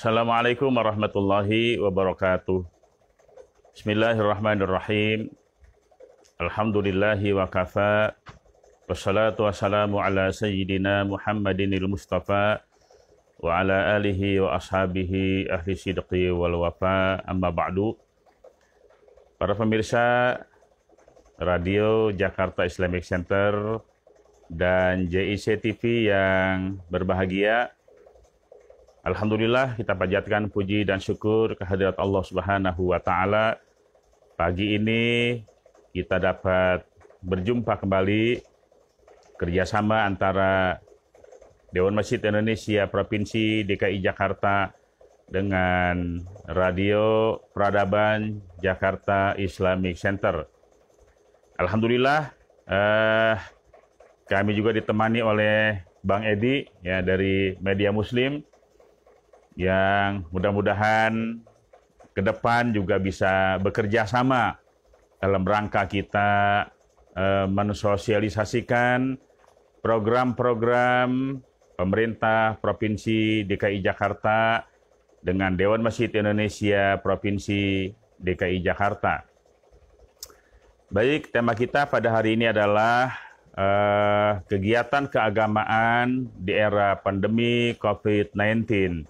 Assalamualaikum warahmatullahi wabarakatuh. Bismillahirrahmanirrahim. Alhamdulillahi wa kafa. Wassalatu wassalamu ala sayyidina Muhammadinil Mustafa wa ala alihi wa ashabihi ahli sidqi wal wafa, amma ba'du. Para pemirsa Radio Jakarta Islamic Center dan JIC TV yang berbahagia, alhamdulillah kita panjatkan puji dan syukur kehadirat Allah Subhanahu wa taala. Pagi ini kita dapat berjumpa kembali kerjasama antara Dewan Masjid Indonesia Provinsi DKI Jakarta dengan Radio Peradaban Jakarta Islamic Center. Alhamdulillah, kami juga ditemani oleh Bang Edi ya dari Media Muslim yang mudah-mudahan ke depan juga bisa bekerja sama dalam rangka kita mensosialisasikan program-program pemerintah Provinsi DKI Jakarta dengan Dewan Masjid Indonesia Provinsi DKI Jakarta. Baik, tema kita pada hari ini adalah kegiatan keagamaan di era pandemi COVID-19.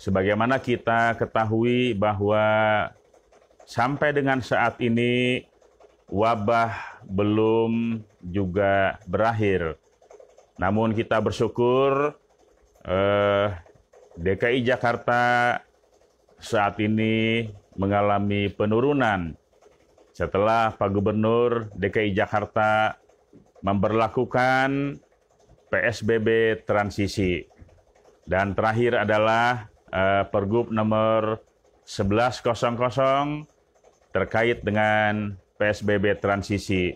Sebagaimana kita ketahui bahwa sampai dengan saat ini wabah belum juga berakhir. Namun kita bersyukur DKI Jakarta saat ini mengalami penurunan setelah Pak Gubernur DKI Jakarta memberlakukan PSBB transisi. Dan terakhir adalah Pergub nomor 1100 terkait dengan PSBB transisi.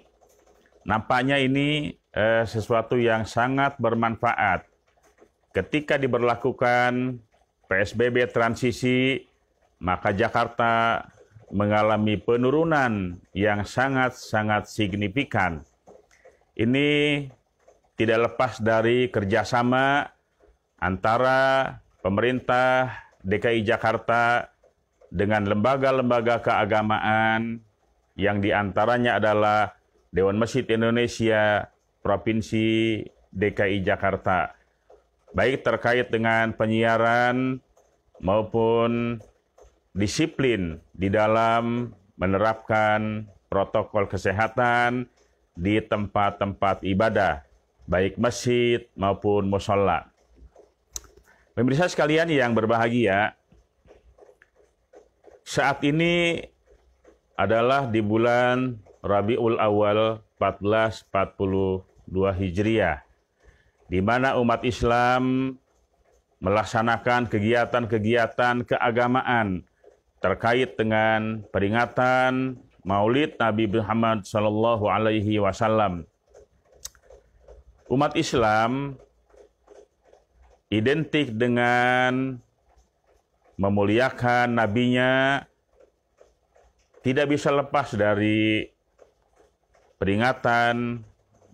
Nampaknya ini sesuatu yang sangat bermanfaat. Ketika diberlakukan PSBB transisi, maka Jakarta mengalami penurunan yang sangat-sangat signifikan. Ini tidak lepas dari kerjasama antara pemerintah DKI Jakarta dengan lembaga-lembaga keagamaan yang diantaranya adalah Dewan Masjid Indonesia Provinsi DKI Jakarta. Baik terkait dengan penyiaran maupun disiplin di dalam menerapkan protokol kesehatan di tempat-tempat ibadah, baik masjid maupun mushola. Pemirsa sekalian yang berbahagia, saat ini adalah di bulan Rabiul Awal 1442 Hijriah, di mana umat Islam melaksanakan kegiatan-kegiatan keagamaan terkait dengan peringatan Maulid Nabi Muhammad Sallallahu Alaihi Wasallam. Umat Islam identik dengan memuliakan nabinya, tidak bisa lepas dari peringatan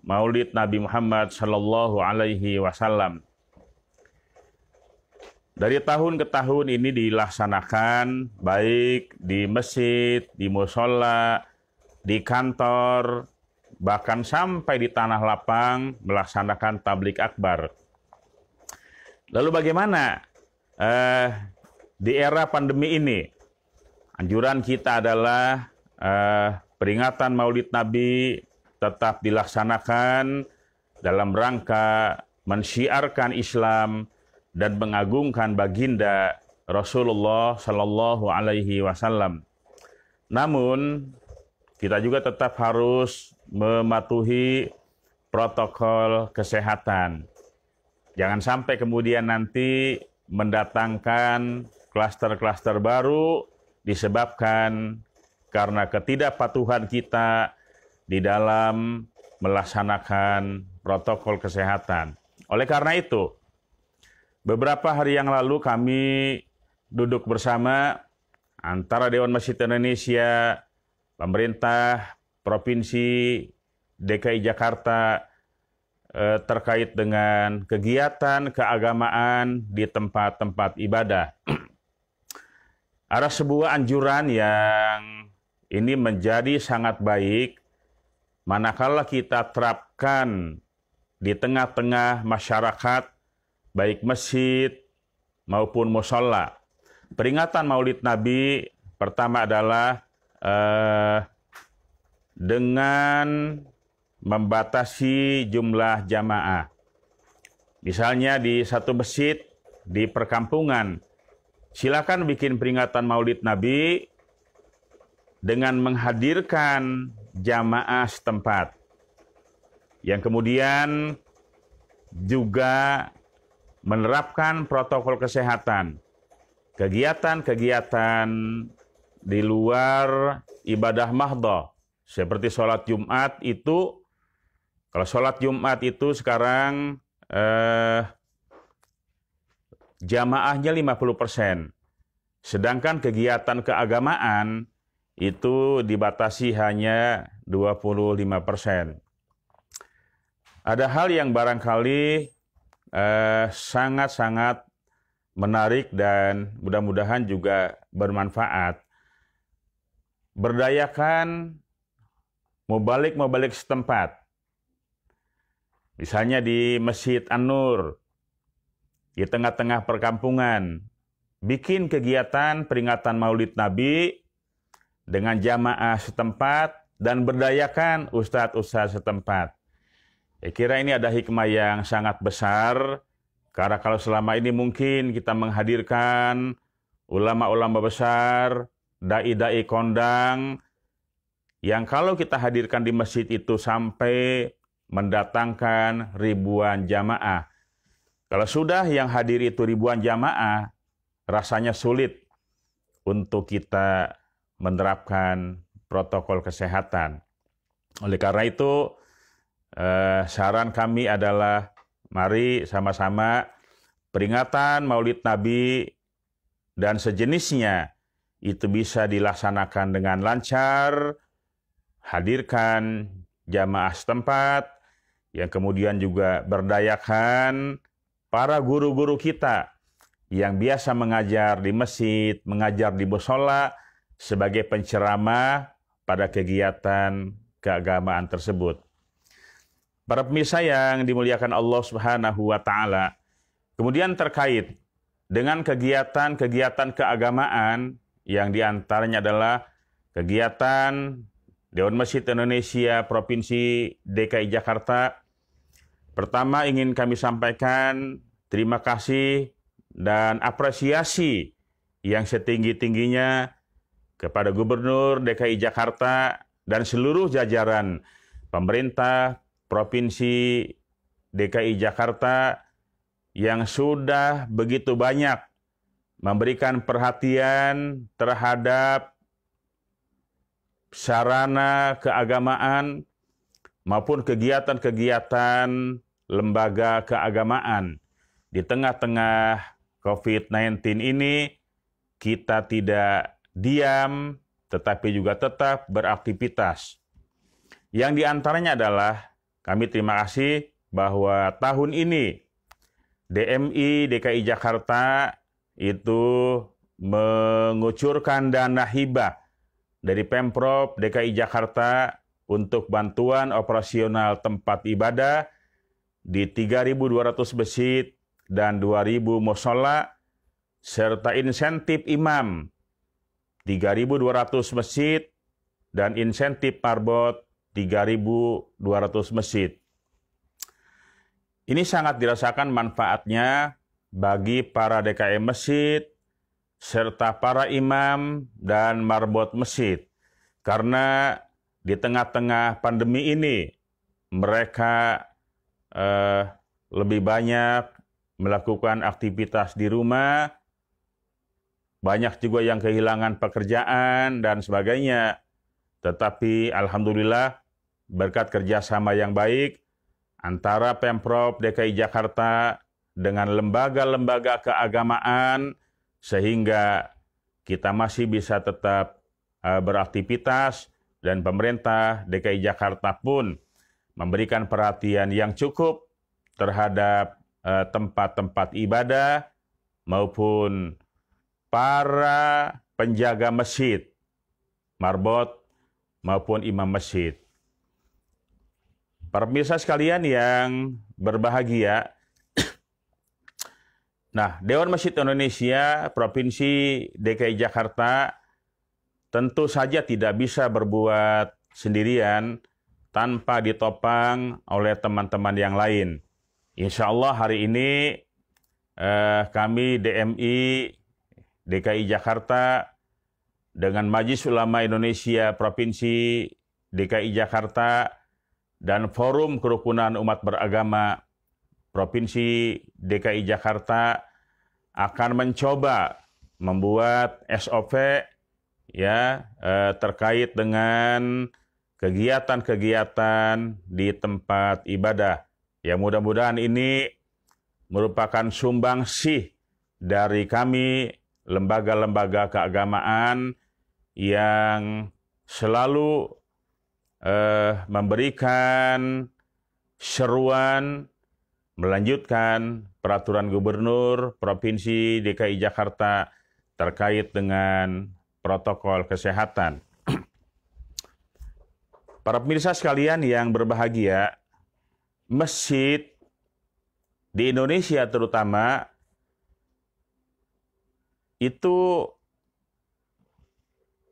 Maulid Nabi Muhammad Sallallahu Alaihi Wasallam. Dari tahun ke tahun ini dilaksanakan baik di masjid, di mushola, di kantor, bahkan sampai di tanah lapang melaksanakan tablik akbar. Lalu bagaimana di era pandemi ini? Anjuran kita adalah peringatan Maulid Nabi tetap dilaksanakan dalam rangka mensyiarkan Islam dan mengagungkan baginda Rasulullah Sallallahu Alaihi Wasallam. Namun kita juga tetap harus mematuhi protokol kesehatan. Jangan sampai kemudian nanti mendatangkan klaster-klaster baru disebabkan karena ketidakpatuhan kita di dalam melaksanakan protokol kesehatan. Oleh karena itu, beberapa hari yang lalu kami duduk bersama antara Dewan Masjid Indonesia, pemerintah Provinsi DKI Jakarta, terkait dengan kegiatan keagamaan di tempat-tempat ibadah. Ada sebuah anjuran yang ini menjadi sangat baik manakala kita terapkan di tengah-tengah masyarakat, baik masjid maupun mushola. Peringatan Maulid Nabi pertama adalah dengan membatasi jumlah jamaah. Misalnya di satu masjid di perkampungan, silakan bikin peringatan Maulid Nabi dengan menghadirkan jamaah setempat. Yang kemudian juga menerapkan protokol kesehatan. Kegiatan-kegiatan di luar ibadah mahdhah. Seperti sholat Jumat itu, kalau sholat Jumat itu sekarang jamaahnya 50%. Sedangkan kegiatan keagamaan itu dibatasi hanya 25%. Ada hal yang barangkali sangat-sangat menarik dan mudah-mudahan juga bermanfaat. Berdayakan mubalik-mubalik setempat. Misalnya di Masjid An-Nur, di tengah-tengah perkampungan, bikin kegiatan peringatan Maulid Nabi dengan jamaah setempat dan berdayakan ustadz-ustadz setempat. Saya kira ini ada hikmah yang sangat besar, karena kalau selama ini mungkin kita menghadirkan ulama-ulama besar, dai-dai kondang, yang kalau kita hadirkan di masjid itu sampai mendatangkan ribuan jamaah. Kalau sudah yang hadir itu ribuan jamaah, rasanya sulit untuk kita menerapkan protokol kesehatan. Oleh karena itu, saran kami adalah mari sama-sama peringatan Maulid Nabi dan sejenisnya itu bisa dilaksanakan dengan lancar, hadirkan jamaah setempat, yang kemudian juga berdayakan para guru-guru kita yang biasa mengajar di masjid, mengajar di mushola sebagai penceramah pada kegiatan keagamaan tersebut. Para pemirsa yang dimuliakan Allah Subhanahu wa Ta'ala, kemudian terkait dengan kegiatan-kegiatan keagamaan yang diantaranya adalah kegiatan Dewan Masjid Indonesia Provinsi DKI Jakarta. Pertama ingin kami sampaikan terima kasih dan apresiasi yang setinggi-tingginya kepada Gubernur DKI Jakarta dan seluruh jajaran pemerintah Provinsi DKI Jakarta yang sudah begitu banyak memberikan perhatian terhadap sarana keagamaan maupun kegiatan-kegiatan lembaga keagamaan. Di tengah-tengah COVID-19 ini, kita tidak diam, tetapi juga tetap beraktivitas. Yang diantaranya adalah, kami terima kasih bahwa tahun ini DMI DKI Jakarta itu mengucurkan dana hibah dari Pemprov DKI Jakarta untuk bantuan operasional tempat ibadah di 3.200 masjid dan 2.000 mushola, serta insentif imam 3.200 masjid dan insentif marbot 3.200 masjid. Ini sangat dirasakan manfaatnya bagi para DKM masjid, serta para imam dan marbot masjid. Karena di tengah-tengah pandemi ini, mereka lebih banyak melakukan aktivitas di rumah, banyak juga yang kehilangan pekerjaan dan sebagainya. Tetapi alhamdulillah berkat kerjasama yang baik antara Pemprov DKI Jakarta dengan lembaga-lembaga keagamaan, sehingga kita masih bisa tetap beraktivitas, dan pemerintah DKI Jakarta pun memberikan perhatian yang cukup terhadap tempat-tempat ibadah maupun para penjaga masjid, marbot maupun imam masjid. Para pemirsa sekalian yang berbahagia, nah, Dewan Masjid Indonesia Provinsi DKI Jakarta tentu saja tidak bisa berbuat sendirian tanpa ditopang oleh teman-teman yang lain. Insya Allah hari ini kami DMI DKI Jakarta dengan Majelis Ulama Indonesia Provinsi DKI Jakarta dan Forum Kerukunan Umat Beragama Provinsi DKI Jakarta akan mencoba membuat SOP terkait dengan kegiatan-kegiatan di tempat ibadah. Ya, mudah-mudahan ini merupakan sumbangsih dari kami lembaga-lembaga keagamaan yang selalu memberikan seruan melanjutkan peraturan gubernur Provinsi DKI Jakarta terkait dengan protokol kesehatan. Para pemirsa sekalian yang berbahagia, masjid di Indonesia terutama itu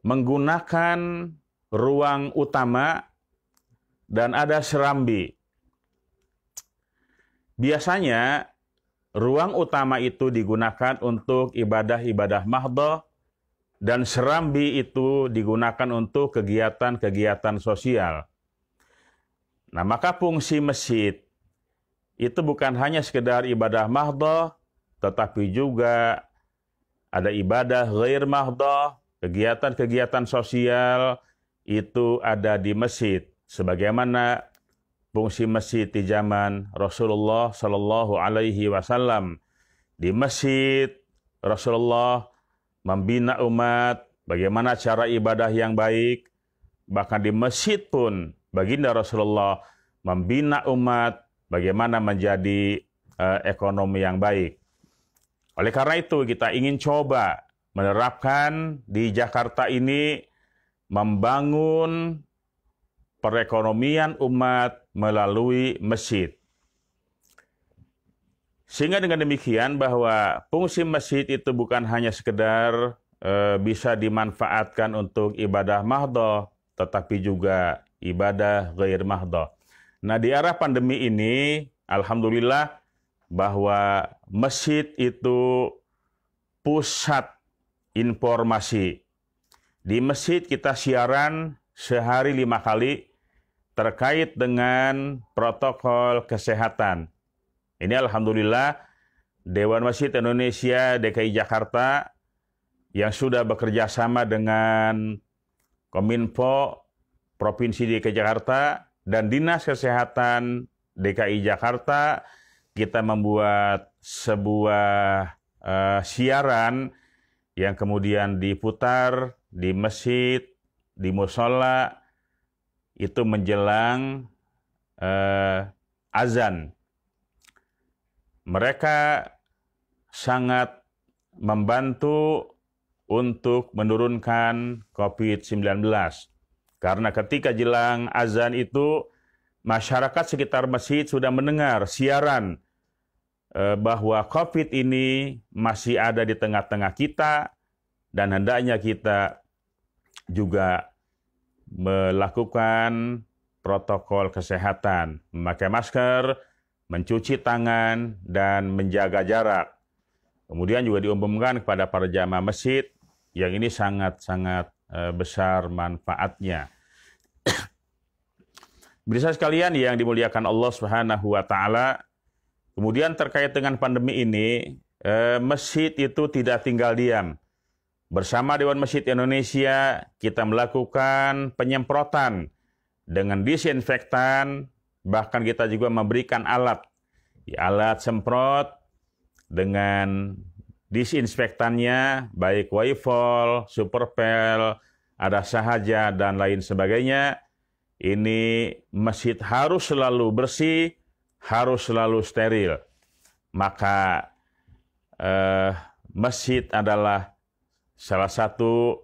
menggunakan ruang utama dan ada serambi. Biasanya ruang utama itu digunakan untuk ibadah-ibadah mahdhah dan serambi itu digunakan untuk kegiatan-kegiatan sosial. Nah, maka fungsi masjid itu bukan hanya sekedar ibadah mahdhah, tetapi juga ada ibadah ghair mahdhah, kegiatan-kegiatan sosial itu ada di masjid. Sebagaimana fungsi masjid di zaman Rasulullah Shallallahu Alaihi Wasallam. Di masjid Rasulullah membina umat bagaimana cara ibadah yang baik. Bahkan di masjid pun baginda Rasulullah membina umat bagaimana menjadi ekonomi yang baik. Oleh karena itu kita ingin coba menerapkan di Jakarta ini membangun perekonomian umat melalui masjid. Sehingga dengan demikian bahwa fungsi masjid itu bukan hanya sekedar bisa dimanfaatkan untuk ibadah mahdhah, tetapi juga ibadah ghair mahdhah. Nah, di era pandemi ini, alhamdulillah bahwa masjid itu pusat informasi. Di masjid kita siaran sehari 5 kali terkait dengan protokol kesehatan. Ini alhamdulillah Dewan Masjid Indonesia DKI Jakarta yang sudah bekerja sama dengan Kominfo Provinsi DKI Jakarta dan Dinas Kesehatan DKI Jakarta, kita membuat sebuah siaran yang kemudian diputar di masjid, di musola, itu menjelang azan. Mereka sangat membantu untuk menurunkan COVID-19. Karena ketika jelang azan itu, masyarakat sekitar masjid sudah mendengar siaran bahwa COVID ini masih ada di tengah-tengah kita dan hendaknya kita juga melakukan protokol kesehatan, memakai masker, mencuci tangan, dan menjaga jarak. Kemudian juga diumumkan kepada para jamaah masjid yang ini sangat-sangat besar manfaatnya. Bisa sekalian yang dimuliakan Allah Subhanahu wa taala, kemudian terkait dengan pandemi ini, masjid itu tidak tinggal diam. Bersama Dewan Masjid Indonesia, kita melakukan penyemprotan dengan disinfektan, bahkan kita juga memberikan alat semprot dengan disinfektannya, baik Wifol, Superpel, ada Sahaja, dan lain sebagainya, ini masjid harus selalu bersih, harus selalu steril. Maka masjid adalah salah satu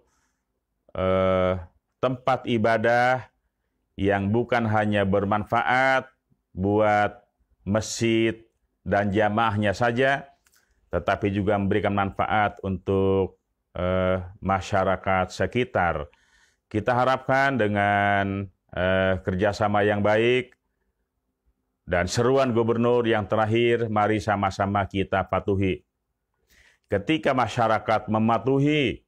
tempat ibadah yang bukan hanya bermanfaat buat masjid dan jamaahnya saja, tetapi juga memberikan manfaat untuk masyarakat sekitar. Kita harapkan dengan kerjasama yang baik dan seruan gubernur yang terakhir, mari sama-sama kita patuhi. Ketika masyarakat mematuhi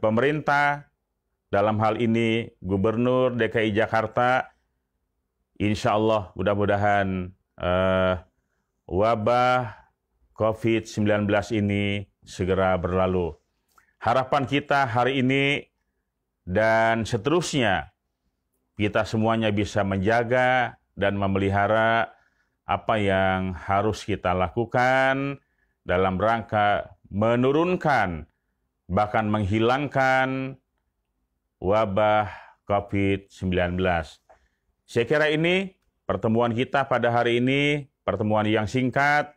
pemerintah, dalam hal ini Gubernur DKI Jakarta, insya Allah mudah-mudahan wabah COVID-19 ini segera berlalu. Harapan kita hari ini dan seterusnya, kita semuanya bisa menjaga dan memelihara apa yang harus kita lakukan dalam rangka menurunkan, bahkan menghilangkan wabah COVID-19. Saya kira ini pertemuan kita pada hari ini, pertemuan yang singkat,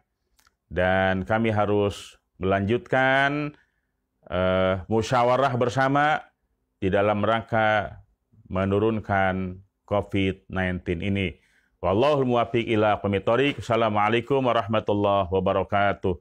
dan kami harus melanjutkan musyawarah bersama di dalam rangka menurunkan COVID-19 ini. Wallahul muwaffiq ila aqwamit thoriq. Assalamualaikum warahmatullahi wabarakatuh.